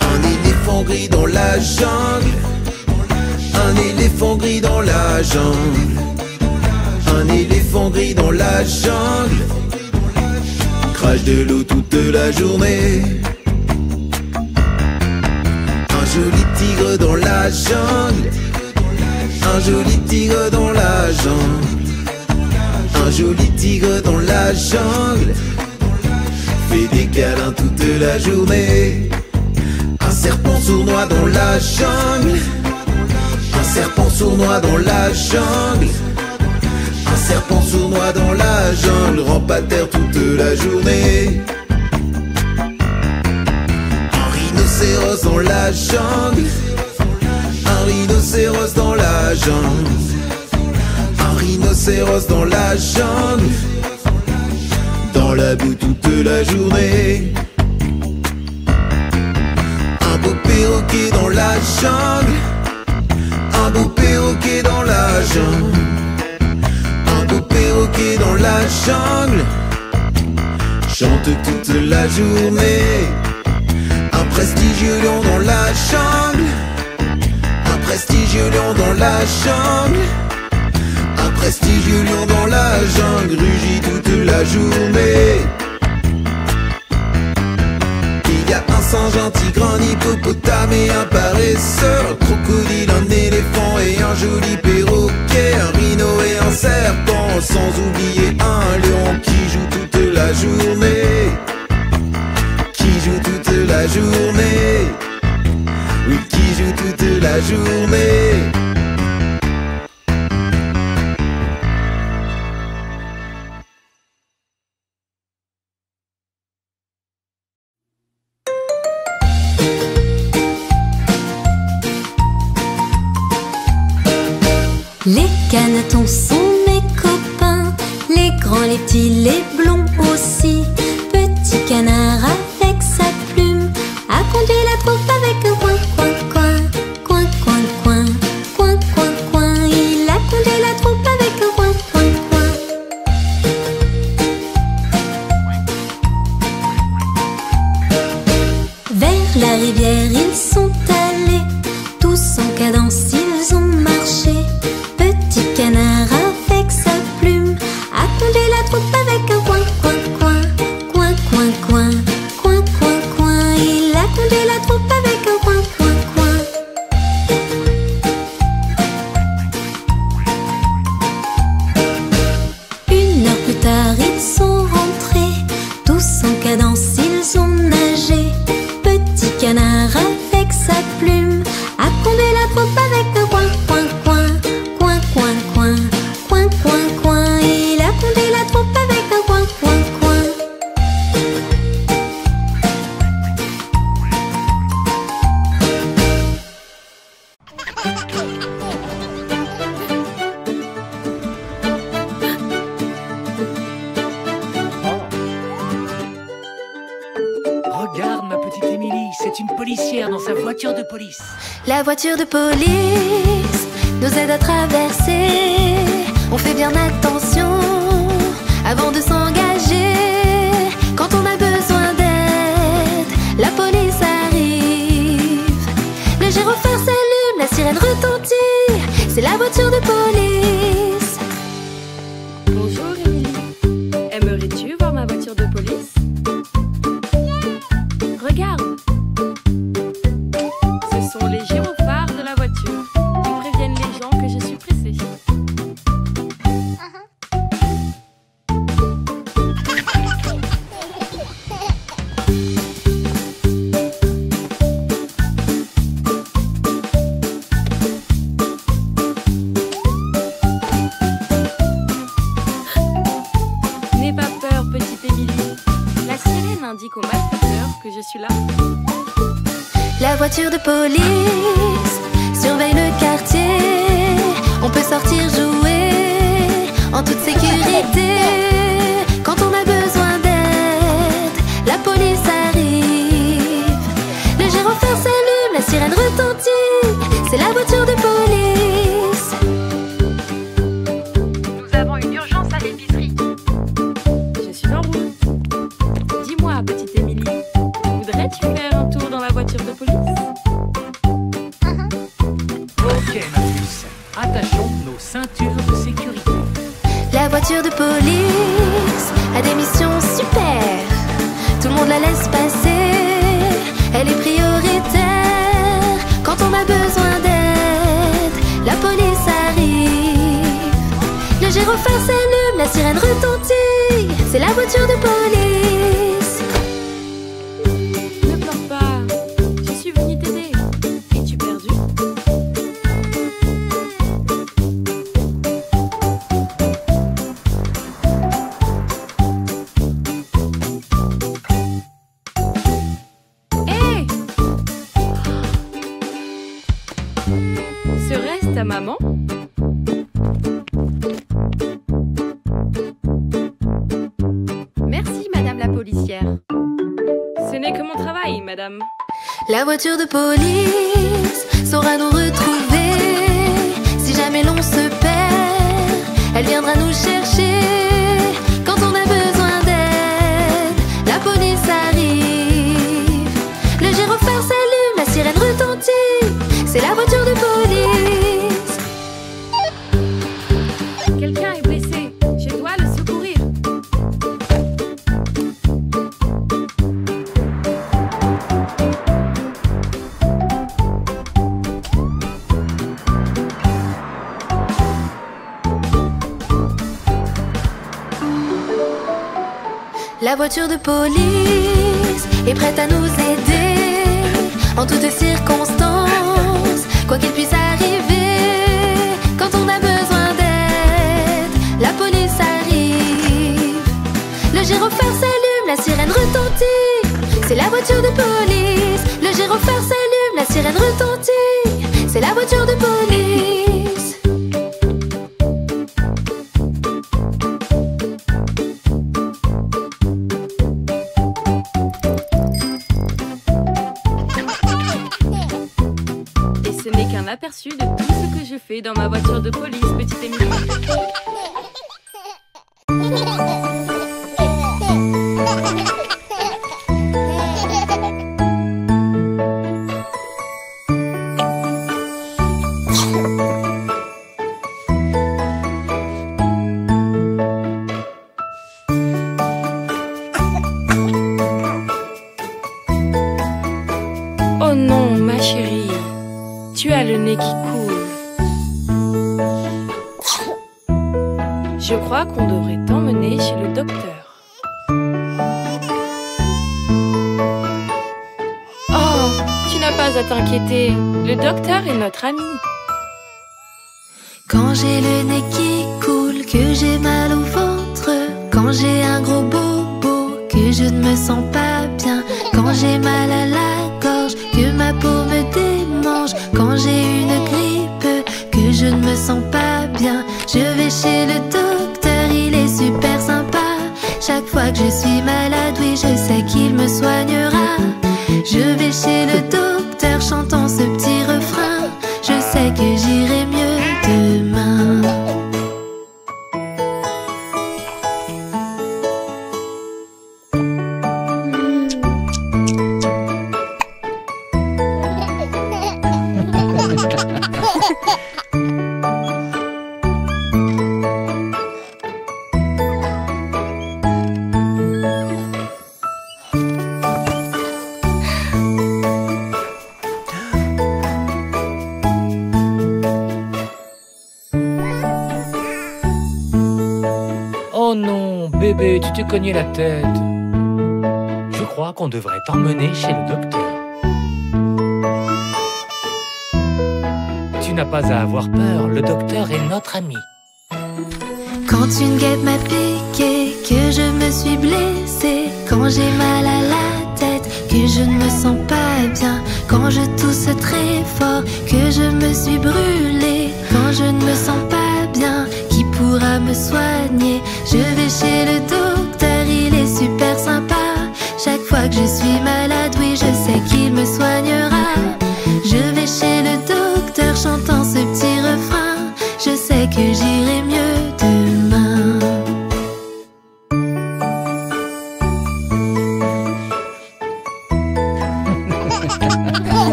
Un éléphant gris dans la jungle. Un éléphant gris dans la jungle. Un éléphant gris dans la jungle crache de l'eau toute la journée. Un joli tigre dans la jungle. Un joli tigre dans la jungle. Un joli tigre dans la jungle fait des câlins toute la journée. Un serpent sournois dans la jungle. Un serpent sournois dans la jungle. Un serpent sournois dans la jungle rampe à terre toute la journée. Un rhinocéros dans la jungle. Un rhinocéros dans la jungle. Un rhinocéros dans la jungle dans la boue toute la journée. Un beau perroquet dans la jungle. Un beau perroquet dans la jungle. Un beau perroquet dans la jungle chante toute la journée. Un prestigieux lion dans la jungle. Un prestigieux lion dans la jungle. Un prestigieux lion dans la jungle rugit toute la journée. Il y a un singe, un tigre, un hippopotame et un paresseur. Un crocodile, un éléphant et un joli perroquet. Un rhino et un serpent, sans oublier un lion qui joue toute la journée. Qui joue toute la journée. Oui, qui joue toute la journée. Les canetons sont mes copains, les grands, les petits, les blonds aussi. Petit canard avec sa plume a conduit la troupe avec un coin, coin, coin, coin, coin, coin, coin, coin, coin. Il a conduit la troupe avec un coin, coin, coin. Vers la rivière ils sont allés, tous en cadence ils ont marché. Petit canard avec sa plume a conduit la troupe avec un coin, coin, coin, coin, coin, coin, coin, coin, coin. Il a conduit la troupe avec un coin, coin, coin. Une heure plus tard ils sont rentrés, tous en cadence ils ont nagé. Petit canard avec sa plume a conduit la troupe avec un coin, coin, coin, coin, coin, coin, coin, coin, coin. Il a conduit la troupe avec un coin, coin, coin. Regarde ma petite Émilie, c'est une policière dans sa voiture de police. La voiture de police nous aide à traverser. On fait bien attention avant de s'engager. Quand on a besoin d'aide, la police arrive. Le gyrophare s'allume, la sirène retentit. C'est la voiture de police. Bonjour Émilie. Aimerais-tu voir ma voiture de police? Regarde. Ce sont les gyrophares de la voiture. Ils préviennent les gens que je suis pressée. N'aie pas peur, petite Émilie. La sirène indique aux malfaiteurs que je suis là. La voiture de police surveille le quartier. On peut sortir jouer en toute sécurité. Quand on a besoin d'aide, police arrive. Le gyrophare s'allume, la sirène retentit. C'est la voiture de police. Nous avons une urgence à l'épicerie. Je suis en route. Dis-moi, petite Émilie, voudrais-tu faire un tour dans la voiture de police? Ok, ma puce. Attachons nos ceintures de sécurité. La voiture de police a des missions super. Tout le monde la laisse passer. Elle est prioritaire quand on a besoin d'aide. La police arrive. Le gyrophare s'allume, la sirène retentit. C'est la voiture de police. Ne pleure pas, je suis venue t'aider. Es-tu perdu? Hé! Serait-ce ta maman? Merci, madame la policière. Ce n'est que mon travail, madame. La voiture de police saura nous retrouver. Si jamais l'on se perd, elle viendra nous chercher. Quand on a besoin d'aide, la police arrive. Le gyrophare s'allume, la sirène retentit. C'est la voiture de police. Quelqu'un est blessé. Je dois le secourir. La voiture de police est prête à nous aider en toutes circonstances, quoi qu'il puisse arriver. Quand on a besoin d'aide, la police arrive. Le gyrophare s'allume, la sirène retentit. C'est la voiture de police. Le gyrophare s'allume, la sirène retentit. C'est la voiture de police. Ce n'est qu'un aperçu de tout ce que je fais dans ma voiture de police, petite Émilie. Oh non, ma chérie. Tu as le nez qui coule. Je crois qu'on devrait t'emmener chez le docteur. Oh, tu n'as pas à t'inquiéter. Le docteur est notre ami. Quand j'ai le nez qui coule, que j'ai mal au ventre, quand j'ai un gros bobo, que je ne me sens pas bien, quand j'ai mal à la gorge, que ma peau me démange, quand j'ai une grippe, que je ne me sens pas bien, je vais chez le docteur, il est super sympa. Chaque fois que je suis malade, oui, je sais qu'il me soignera. Je vais chez le docteur, chantant ce petit refrain. Je sais que j'irai mieux demain. Oh non, bébé, tu t'es cogné la tête. Je crois qu'on devrait t'emmener chez le docteur. Tu n'as pas à avoir peur, le docteur est notre ami. Quand une guêpe m'a piqué, que je me suis blessée, quand j'ai mal à la tête, que je ne me sens pas bien, quand je tousse très fort, que je me suis brûlée, quand je ne me sens pas bien, qui pourra me soigner? Je vais chez le docteur, il est super sympa. Chaque fois que que je suis malade, oui, je sais qu'il me soignera. Je vais chez le docteur chantant ce petit refrain. Je sais que j'irai mieux demain.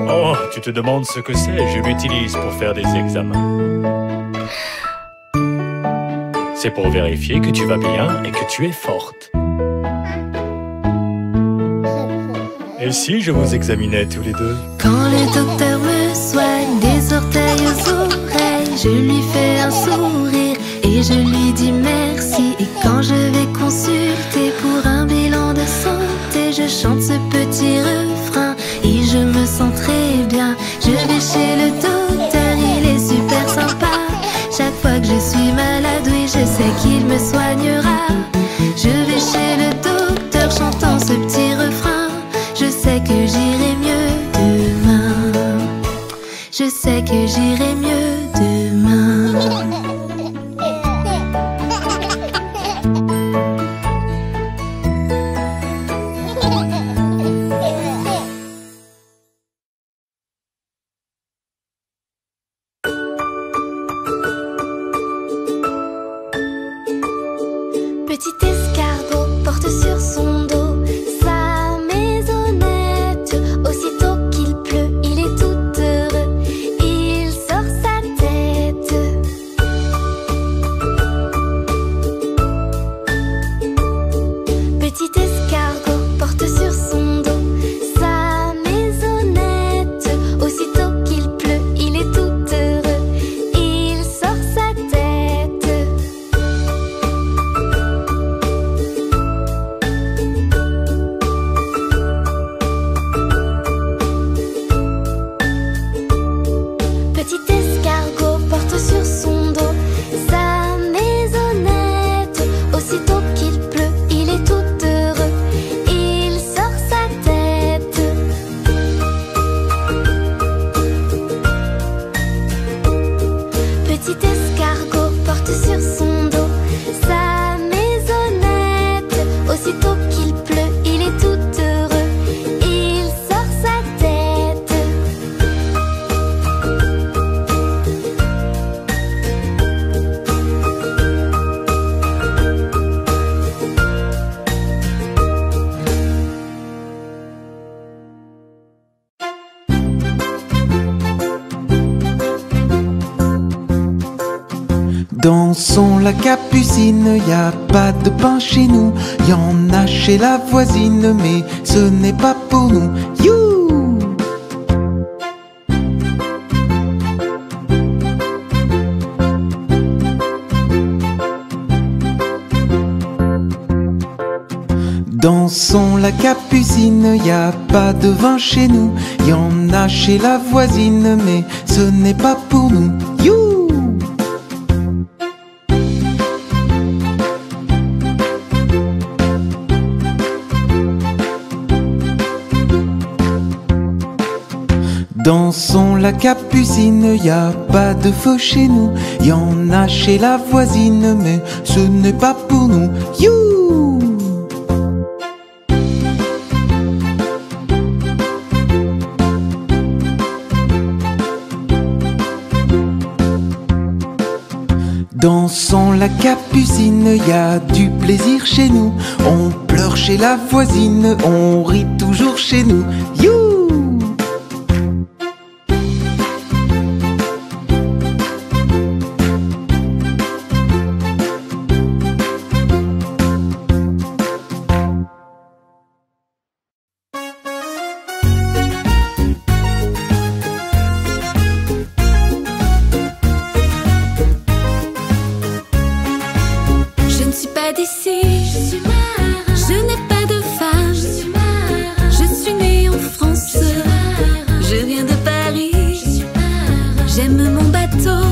Oh, tu te demandes ce que c'est? Je l'utilise pour faire des examens. C'est pour vérifier que tu vas bien et que tu es forte. Et si je vous examinais tous les deux? Quand le docteur me soigne des orteils aux oreilles, je lui fais un sourire et je lui dis merci. Et quand je vais consulter pour un bilan de santé, je chante ce petit refrain et je me sens très bien. Je vais chez le docteur, il est super sympa. Chaque fois que je suis malade, oui, je sais qu'il me soignera. Je vais chez le docteur chantant ce petit refrain. Je sais que j'irai mieux demain. Je sais que j'irai mieux demain. Petit escargot porte sur son dos sa maisonnette. Aussitôt qu'il pleut, il est tout heureux. Il sort sa tête. Petit escargot porte sur son dos sa maisonnette. Aussitôt qu'il pleut, il est tout heureux. Il sort sa tête. Petit escargot porte sur son dos sa maisonnette. Aussitôt qu'il pleut, il est tout heureux. Il sort sa tête. Petit escargot porte sur son dos sa maisonnette. Aussitôt qu'il pleut, il est tout heureux. Il sort sa tête. Dansons la capucine, y a pas de pain chez nous. Y en a chez la voisine, mais ce n'est pas pour nous. You! Dansons la capucine, y a pas de vin chez nous. Y en a chez la voisine, mais ce n'est pas pour nous. You! Dansons la capucine, y a pas de feu chez nous. Y en a chez la voisine, mais ce n'est pas pour nous. You! Dansons la capucine, y a du plaisir chez nous. On pleure chez la voisine, on rit toujours chez nous. You! Je ne suis pas d'ici, je n'ai pas de femme, je suis née en France, je viens de Paris, j'aime mon bateau,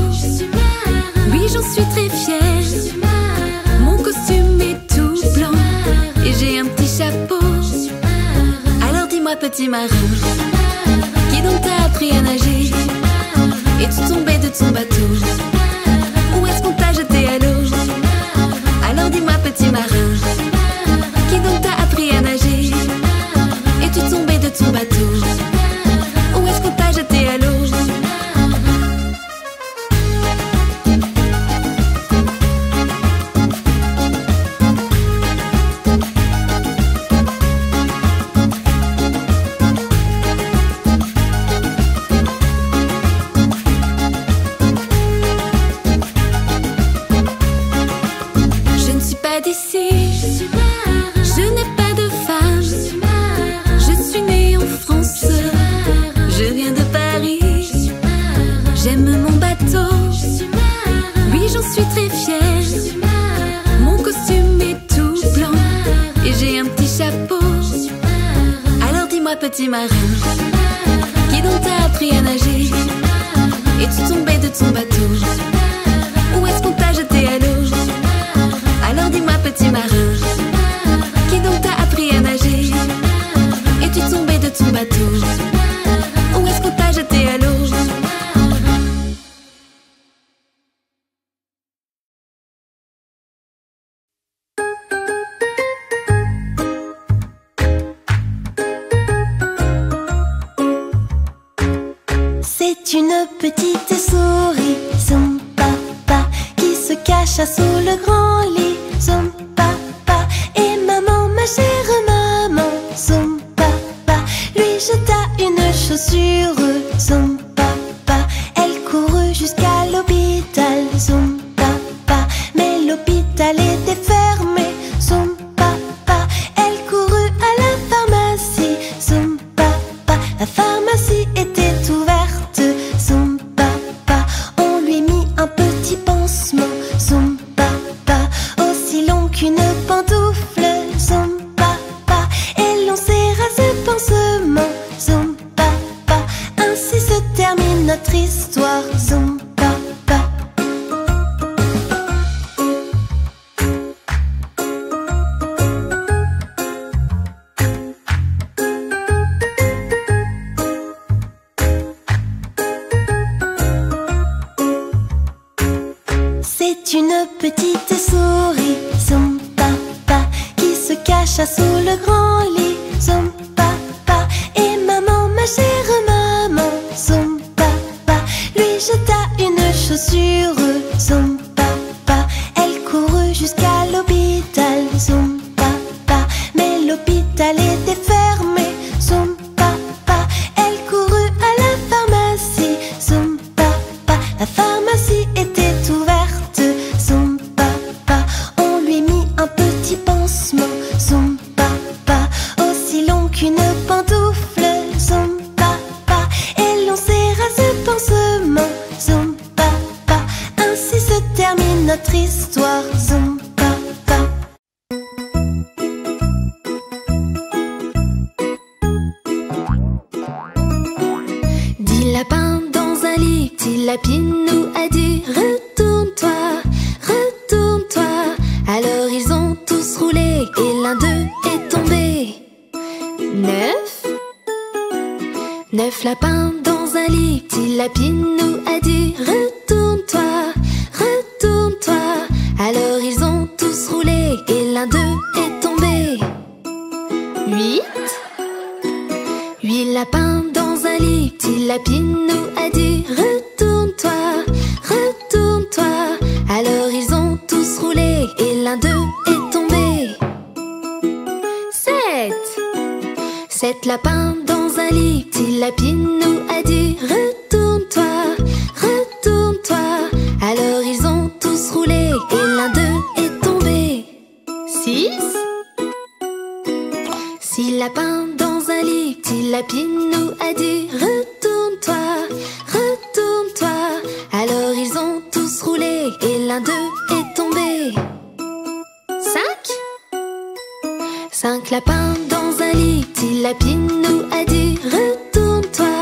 oui j'en suis très fière, mon costume est tout blanc et j'ai un petit chapeau. Alors dis-moi petit marin, qui donc t'a appris à nager? Es-tu tombé de ton bateau? Où est-ce qu'on t'a jeté à l'eau? Alors dis-moi petit marin? Qui donc t'a appris à nager? Es-tu tombé de ton bateau? Où est-ce qu'on t'a jeté à l'eau? Je ne suis pas d'ici, je n'ai pas de femme, je suis née en France, je viens de Paris, j'aime mon bateau, oui j'en suis très fière, mon costume est tout blanc et j'ai un petit chapeau. Alors dis-moi petit marin, qui donc t'a appris à nager? Es-tu tombé de ton bateau? Où est-ce qu'on t'a jeté à l'eau? Alors dis-moi petit marin, qui donc t'a appris à nager? Es-tu tombé de ton bateau? Où est-ce qu'on t'a jeté à l'eau? C'est une petite souris, son papa, qui se cacha sous le grand lit, son papa. Et maman, ma chère maman, son papa, lui jeta une chaussure, son papa. Elle courut jusqu'à l'hôpital, son papa, mais l'hôpital était fermé, son papa. Elle courut à la pharmacie, son papa. La pharmacie était ouverte, son papa. On lui mit un petit pansement, son papa, aussi long qu'une pantoufle, son papa. Et l'on serra ce pansement, son papa. Ainsi se termine notre histoire, son papa. C'est une petite souris, son papa, qui se cacha sous le grand lit, son papa. Et maman, ma chère maman, son papa, lui jeta une chaussure, son papa. Elle courut jusqu'à l'hôpital, son papa, mais l'hôpital était fermé, son papa. Elle courut à la pharmacie, son papa. La pharmacie était ouverte, son papa. On lui mit un petit pansement, son papa, aussi long qu'une pantoufle, son papa. Et l'on serra ce pansement, son papa. Ainsi se termine notre histoire, son papa. 10 lapins dans un lit, petit lapinou a dit retourne-toi, retourne-toi. Alors ils ont tous roulé et l'un d'eux est tombé. 9 lapins dans un lit, petit lapinou a dit retourne-toi, retourne-toi. Alors ils ont tous roulé et l'un d'eux est tombé. 8 lapins dans un lit, petit lapinou a dit retourne-toi, retourne-toi. Alors ils ont tous roulé et l'un d'eux est tombé. 7 lapins dans un lit, petit lapinou a dit retourne-toi, retourne-toi. Alors ils ont tous roulé et l'un d'eux est tombé. 6 lapins dans un lit, petit lapinou a dit retourne-toi, retourne-toi. Alors ils ont tous roulé et l'un d'eux est tombé. 5 lapins dans un lit, petit lapinou a dit retourne-toi,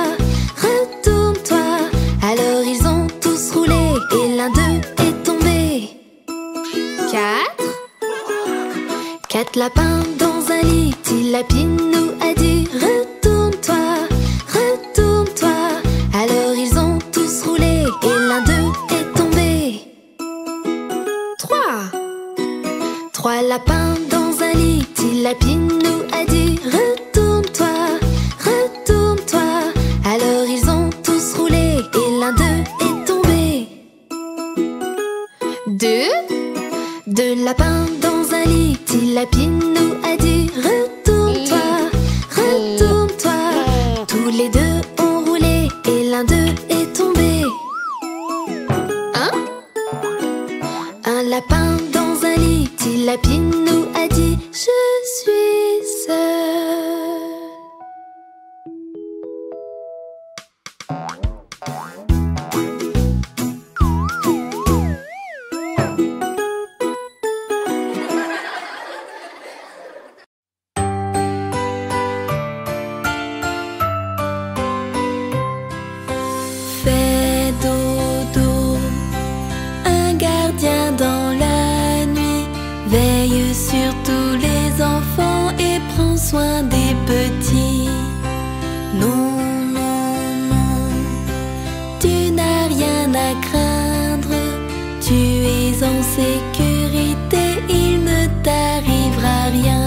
retourne-toi. Alors ils ont tous roulé et l'un d'eux est tombé. 4 lapins dans un lit, petit lapinou a dit retourne-toi, retourne-toi. Alors ils ont tous roulé et l'un d'eux est tombé. 3 lapin dans un lit, Tilapinou a dit retourne-toi, retourne-toi. Alors ils ont tous roulé et l'un d'eux est tombé. Deux lapins dans un lit, Tilapinou a dit retourne-toi, retourne-toi. Tous les deux ont roulé et l'un d'eux est tombé. Un lapin dans un lit, Tilapinou a dit je suis seul. Fais dodo, un gardien dans la nuit, veille sur tous les enfants et prends soin des petits. Non, non, non, tu n'as rien à craindre, tu es en sécurité, il ne t'arrivera rien.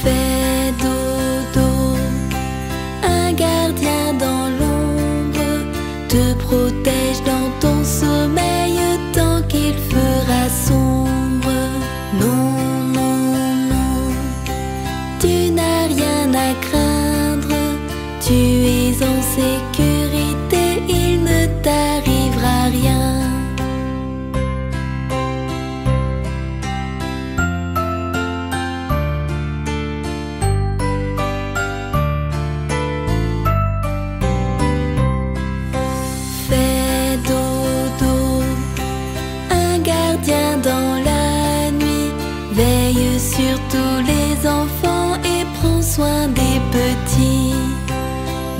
Fais dodo, un gardien dans l'ombre te protège dans ton sommeil tant qu'il fera sombre. Non, non, non, tu n'as rien à craindre, tu es en sécurité, il ne t'arrivera rien. Fais dodo, un gardien dans la nuit, veille sur tous les enfants et prends soin des petits.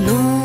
Non,